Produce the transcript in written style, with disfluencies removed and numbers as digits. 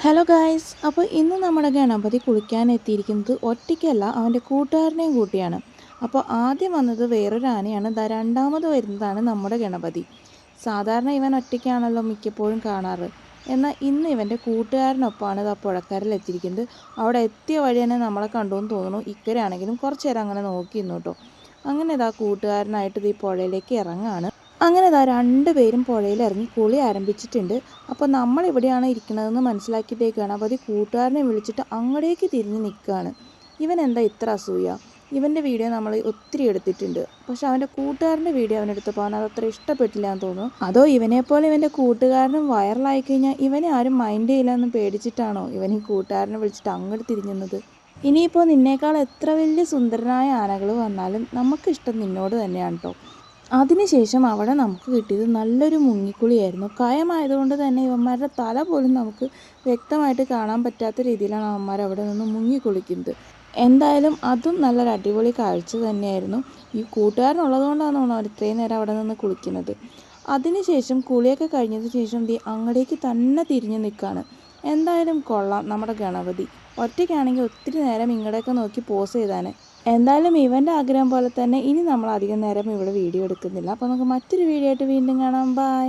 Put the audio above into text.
Hello guys, അപ്പോൾ ഇന്ന് നമ്മുടെ ഗണപതി കുളിക്കാൻ എത്തിയിരിക്കുന്നത് ഒറ്റയ്ക്കല്ല, അവൻ്റെ കൂട്ടുകാരനെയും കൂട്ടിയാണ്. അപ്പോൾ ആദ്യം വന്നത് വേറൊരു ആനയാണ്, രണ്ടാമത് വരുന്നതാണ് നമ്മുടെ ഗണപതി. സാധാരണ ഇവൻ ഒറ്റയ്ക്കാണല്ലോ മിക്കപ്പോഴും കാണാറ്. എന്നാൽ ഇന്ന് ഇവൻ്റെ കൂട്ടുകാരനൊപ്പമാണ് ഇതാ പുഴക്കരയിൽ എത്തിയിരിക്കുന്നത്. അവിടെ എത്തിയ വഴി തന്നെ നമ്മളെ കണ്ടുവെന്ന് തോന്നുന്നു. ഇക്കരയാണെങ്കിലും കുറച്ച് നേരം അങ്ങനെ നോക്കി നിന്നു കേട്ടോ. അങ്ങനെ ഇതാ കൂട്ടുകാരനായിട്ട് ഈ പുഴയിലേക്ക് ഇറങ്ങാണ്. അങ്ങനെ ഇതാ രണ്ടുപേരും പുഴയിൽ ഇറങ്ങി കുളി ആരംഭിച്ചിട്ടുണ്ട്. അപ്പോൾ നമ്മളിവിടെയാണ് ഇരിക്കുന്നതെന്ന് മനസ്സിലാക്കിയിട്ട് ഗണപതി കൂട്ടുകാരനെ വിളിച്ചിട്ട് അങ്ങടേക്ക് തിരിഞ്ഞ് നിൽക്കുകയാണ്. ഇവൻ എന്താ ഇത്ര അസൂയ? ഇവൻ്റെ വീഡിയോ നമ്മൾ ഒത്തിരി എടുത്തിട്ടുണ്ട്, പക്ഷെ അവൻ്റെ കൂട്ടുകാരൻ്റെ വീഡിയോ അവനെടുത്തപ്പോൾ അവൻ അതത്ര ഇഷ്ടപ്പെട്ടില്ല എന്ന് തോന്നുന്നു. അതോ ഇവനെപ്പോലെ ഇവൻ്റെ കൂട്ടുകാരനും വൈറലായി കഴിഞ്ഞാൽ ഇവനെ ആരും മൈൻഡ് ചെയ്യില്ല എന്ന് പേടിച്ചിട്ടാണോ ഇവൻ ഈ കൂട്ടുകാരനെ വിളിച്ചിട്ട് അങ്ങോട്ട് തിരിഞ്ഞത്? ഇനിയിപ്പോൾ നിന്നേക്കാൾ എത്ര വലിയ സുന്ദരനായ ആനകൾ വന്നാലും നമുക്കിഷ്ടം നിന്നോട് തന്നെയാണ് കേട്ടോ. അതിനുശേഷം അവിടെ നമുക്ക് കിട്ടിയത് നല്ലൊരു മുങ്ങിക്കുളിയായിരുന്നു. കയമായതുകൊണ്ട് തന്നെ ഇവന്മാരുടെ തല പോലും നമുക്ക് വ്യക്തമായിട്ട് കാണാൻ പറ്റാത്ത രീതിയിലാണ് അവന്മാർ അവിടെ നിന്ന് മുങ്ങിക്കുളിക്കുന്നത്. എന്തായാലും അതും നല്ലൊരു അടിപൊളി കാഴ്ച തന്നെയായിരുന്നു. ഈ കൂട്ടുകാരനുള്ളതുകൊണ്ടാണ് തോന്നുന്നു അവർ ഇത്രയും നേരം അവിടെ നിന്ന് കുളിക്കുന്നത്. അതിനുശേഷം കുളിയൊക്കെ കഴിഞ്ഞതിന് ശേഷം അങ്ങടേക്ക് തന്നെ തിരിഞ്ഞു നിൽക്കുകയാണ്. എന്തായാലും കൊള്ളാം നമ്മുടെ ഗണപതി. ഒറ്റയ്ക്കാണെങ്കിൽ ഒത്തിരി നേരം ഇങ്ങടെയൊക്കെ നോക്കി പോസ് ചെയ്താനെ. എന്തായാലും ഇവൻ്റെ ആഗ്രഹം പോലെ തന്നെ ഇനി നമ്മൾ അധികം നേരം ഇവിടെ വീഡിയോ എടുക്കുന്നില്ല. അപ്പോൾ നമുക്ക് മറ്റൊരു വീഡിയോ ആയിട്ട് വീണ്ടും കാണാം. ബൈ.